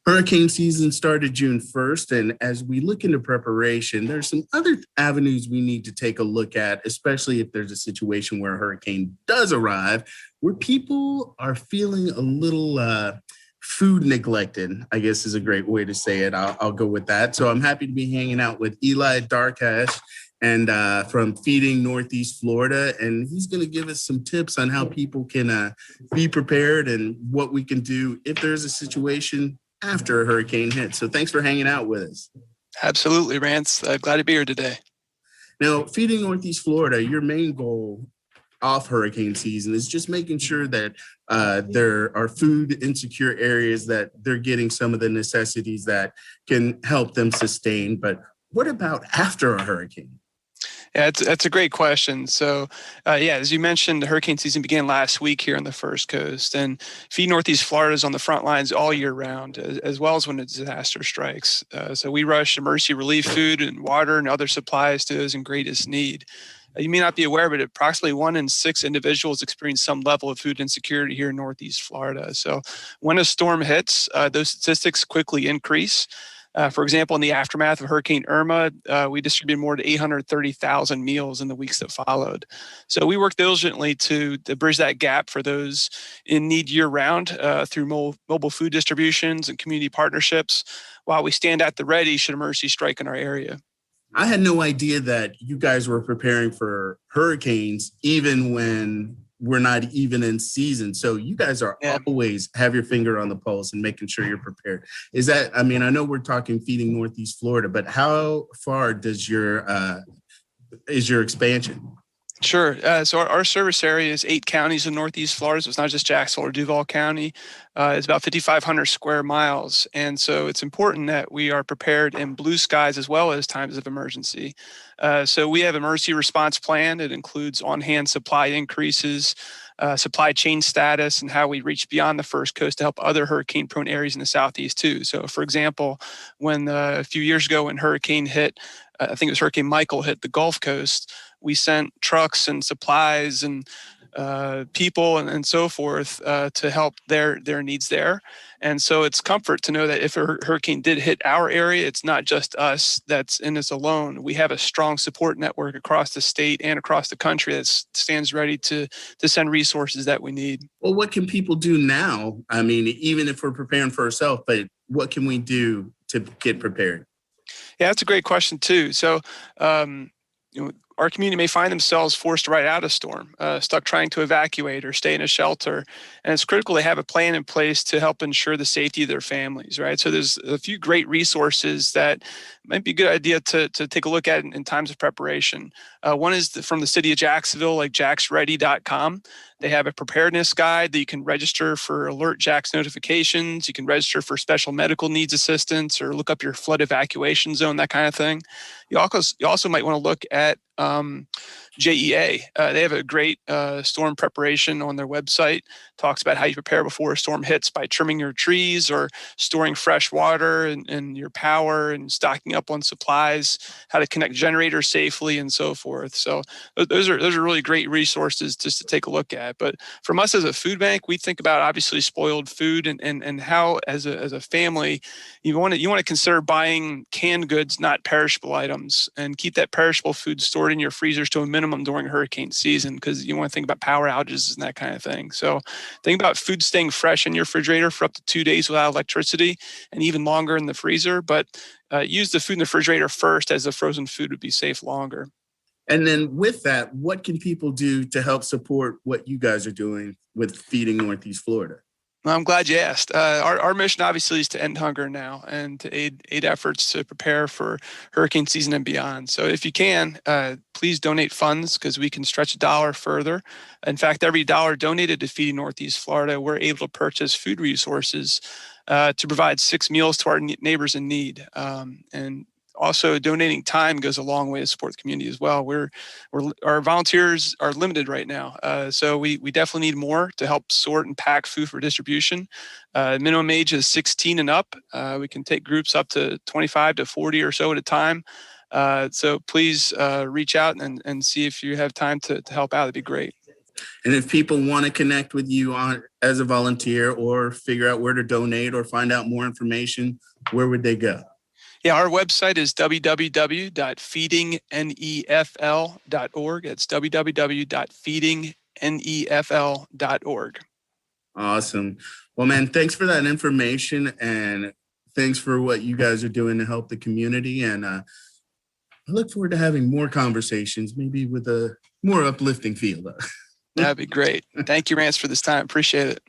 Hurricane season started June 1st, and as we look into preparation, there's some other avenues we need to take a look at, especially if there's a situation where a hurricane does arrive, where people are feeling a little food neglected, I guess is a great way to say it. I'll go with that. So I'm happy to be hanging out with Eli Darkash and from Feeding Northeast Florida, and he's going to give us some tips on how people can be prepared and what we can do if there's a situation after a hurricane hits. So thanks for hanging out with us. Absolutely, Rance. Glad to be here today. Now, Feeding Northeast Florida, your main goal off hurricane season is just making sure that there are food insecure areas, that they're getting some of the necessities that can help them sustain. But what about after a hurricane? Yeah, that's a great question. So, as you mentioned, the hurricane season began last week here on the First Coast, and Feed Northeast Florida is on the front lines all year round, as well as when a disaster strikes. So we rush emergency relief food and water and other supplies to those in greatest need. You may not be aware, but approximately 1 in 6 individuals experience some level of food insecurity here in Northeast Florida. So when a storm hits, those statistics quickly increase. For example, in the aftermath of Hurricane Irma, we distributed more than 830,000 meals in the weeks that followed. So we worked diligently to bridge that gap for those in need year-round through mobile food distributions and community partnerships, while we stand at the ready should emergency strike in our area. I had no idea that you guys were preparing for hurricanes even when we're not even in season. So you guys are always have your finger on the pulse and making sure you're prepared. Is that, I mean, I know we're talking Feeding Northeast Florida, but how far does is your expansion? Sure. So our service area is 8 counties in Northeast Florida. So it's not just Jacksonville or Duval County. It's about 5,500 square miles. And so it's important that we are prepared in blue skies as well as times of emergency. So we have an emergency response plan. It includes on-hand supply increases, supply chain status, and how we reach beyond the First Coast to help other hurricane-prone areas in the Southeast too. So for example, when a few years ago when hurricane hit, I think it was Hurricane Michael hit the Gulf Coast, we sent trucks and supplies and people and so forth to help their needs there. And so it's comfort to know that if a hurricane did hit our area, it's not just us that's in this alone. We have a strong support network across the state and across the country that stands ready to send resources that we need. Well, what can people do now? I mean, even if we're preparing for ourselves, but what can we do to get prepared? Yeah, that's a great question too. So, our community may find themselves forced right out of storm, stuck trying to evacuate or stay in a shelter. And it's critical they have a plan in place to help ensure the safety of their families, right? So there's a few great resources that might be a good idea to take a look at in times of preparation. One is from the city of Jacksonville, like jacksready.com. They have a preparedness guide that you can register for alert JAX notifications. You can register for special medical needs assistance or look up your flood evacuation zone, that kind of thing. You also might want to look at JEA. They have a great storm preparation on their website. Talks about how you prepare before a storm hits by trimming your trees or storing fresh water and your power and stocking up on supplies, how to connect generators safely and so forth. So those are really great resources just to take a look at. But from us as a food bank, we think about obviously spoiled food and how as a family you want to consider buying canned goods, not perishable items, and keep that perishable food stored in your freezers to a minimum during hurricane season, because you want to think about power outages and that kind of thing. So think about food staying fresh in your refrigerator for up to 2 days without electricity and even longer in the freezer. But use the food in the refrigerator first, as the frozen food would be safe longer. And then with that, what can people do to help support what you guys are doing with Feeding Northeast Florida? I'm glad you asked. Our mission obviously is to end hunger now and to aid efforts to prepare for hurricane season and beyond. So if you can, please donate funds, because we can stretch a dollar further. In fact, every dollar donated to Feeding Northeast Florida, we're able to purchase food resources to provide 6 meals to our neighbors in need. And also, donating time goes a long way to support the community as well. Our volunteers are limited right now, so we definitely need more to help sort and pack food for distribution. Minimum age is 16 and up. We can take groups up to 25 to 40 or so at a time. So please reach out and see if you have time to help out. It'd be great. And if people want to connect with you on as a volunteer or figure out where to donate or find out more information, where would they go? Yeah, our website is www.feedingnefl.org. It's www.feedingnefl.org. Awesome. Well, man, thanks for that information and thanks for what you guys are doing to help the community. And I look forward to having more conversations, maybe with a more uplifting feel. That'd be great. Thank you, Rance, for this time. Appreciate it.